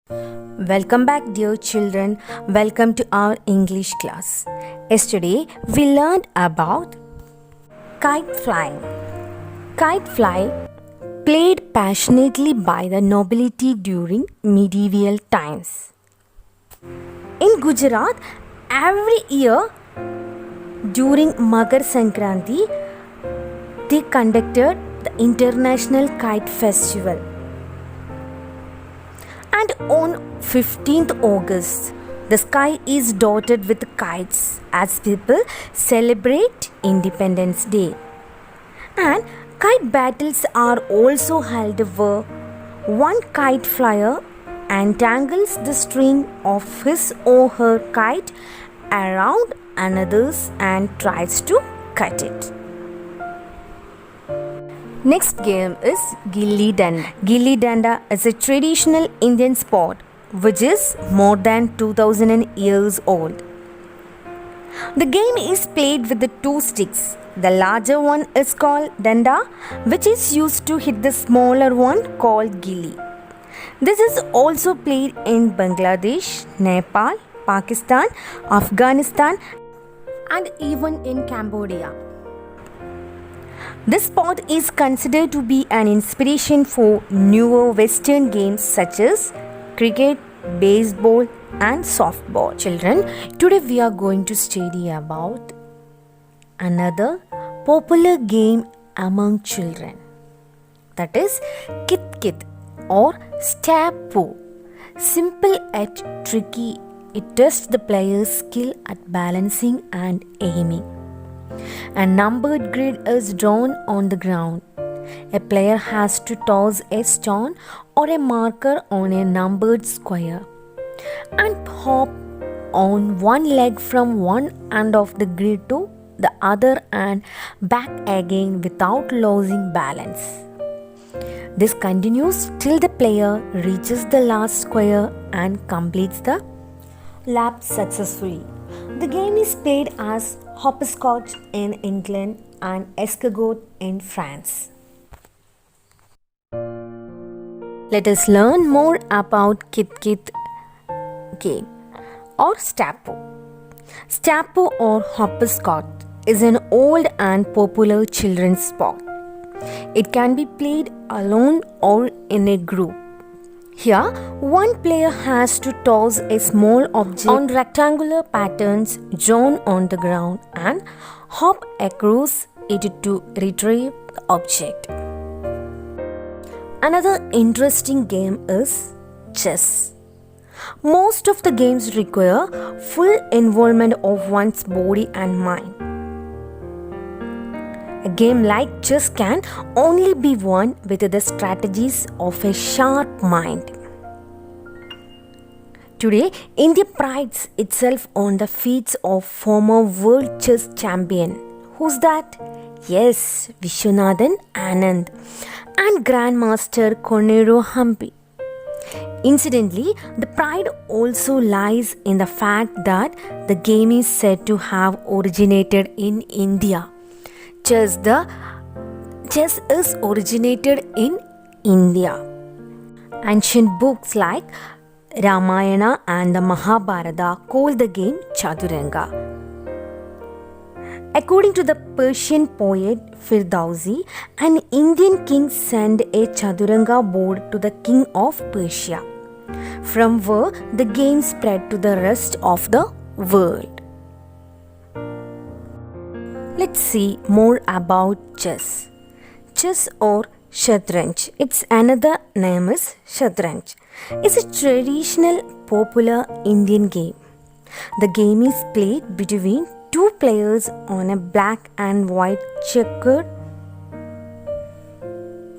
Welcome back, dear children. Welcome to our English class. Yesterday, we learned about kite flying. Kite flying played passionately by the nobility during medieval times. In Gujarat, every year during Makar Sankranti, they conducted the International Kite Festival. And on 15th August, the sky is dotted with kites as people celebrate Independence Day. And kite battles are also held where one kite flyer entangles the string of his or her kite around another's and tries to cut it. Next game is Gilli Danda. Gilli Danda is a traditional Indian sport which is more than 2000 years old. The game is played with the two sticks. The larger one is called Danda, which is used to hit the smaller one called Gilli. This is also played in Bangladesh, Nepal, Pakistan, Afghanistan, and even in Cambodia. This sport is considered to be an inspiration for newer Western games such as cricket, baseball, and softball. Children, today we are going to study about another popular game among children, that is Kit Kit or Stapu. Simple yet tricky, it tests the player's skill at balancing and aiming. A numbered grid is drawn on the ground. A player has to toss a stone or a marker on a numbered square and hop on one leg from one end of the grid to the other and back again without losing balance. This continues till the player reaches the last square and completes the lap successfully. The game is played as hopscotch in England and escargot in France. Let us learn more about Kit Kit game or Stapu. Stapu or hopscotch is an old and popular children's sport. It can be played alone or in a group. Here, one player has to toss a small object on rectangular patterns drawn on the ground and hop across it to retrieve the object. Another interesting game is chess. Most of the games require full involvement of one's body and mind. A game like chess can only be won with the strategies of a sharp mind. Today, India prides itself on the feats of former world chess champion. Who's that? Yes, Vishwanathan Anand and Grandmaster Koneru Hampi. Incidentally, the pride also lies in the fact that the game is said to have originated in India. Chess is originated in India. Ancient books like Ramayana and the Mahabharata call the game Chaturanga. According to the Persian poet Firdausi, an Indian king sent a Chaturanga board to the king of Persia, from where the game spread to the rest of the world. Let's see more about chess. Chess or Shatranj, its another name is Shatranj, is a traditional popular Indian game. The game is played between two players on a black and white checkered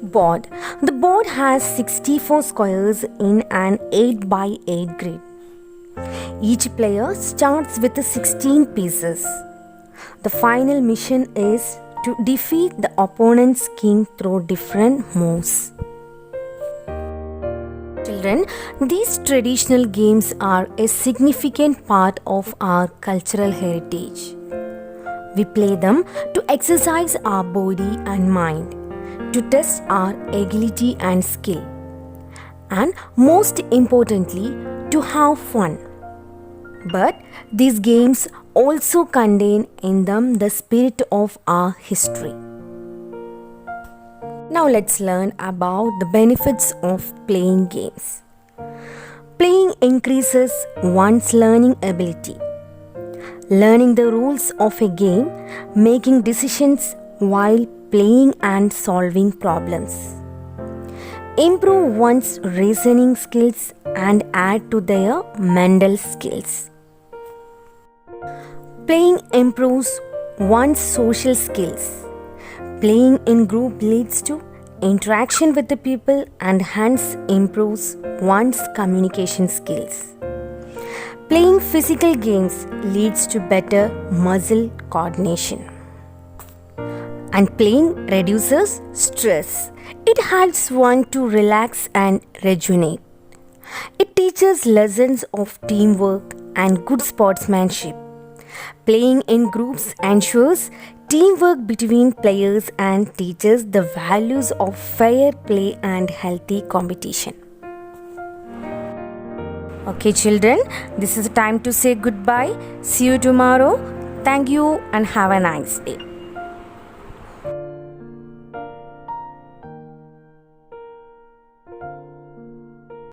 board. The board has 64 squares in an 8 by 8 grid. Each player starts with 16 pieces. The final mission is to defeat the opponent's king through different moves. Children, these traditional games are a significant part of our cultural heritage. We play them to exercise our body and mind, to test our agility and skill, and most importantly, to have fun. But these games also contain in them the spirit of our history. Now let's learn about the benefits of playing games. Playing increases one's learning ability. Learning the rules of a game, making decisions while playing and solving problems. Improve one's reasoning skills and add to their mental skills. Playing improves one's social skills. Playing in group leads to interaction with the people and hence improves one's communication skills. Playing physical games leads to better muscle coordination. And playing reduces stress. It helps one to relax and rejuvenate. It teaches lessons of teamwork and good sportsmanship. Playing in groups ensures teamwork between players and teaches the values of fair play and healthy competition. Okay, children, this is the time to say goodbye. See you tomorrow. Thank you and have a nice day.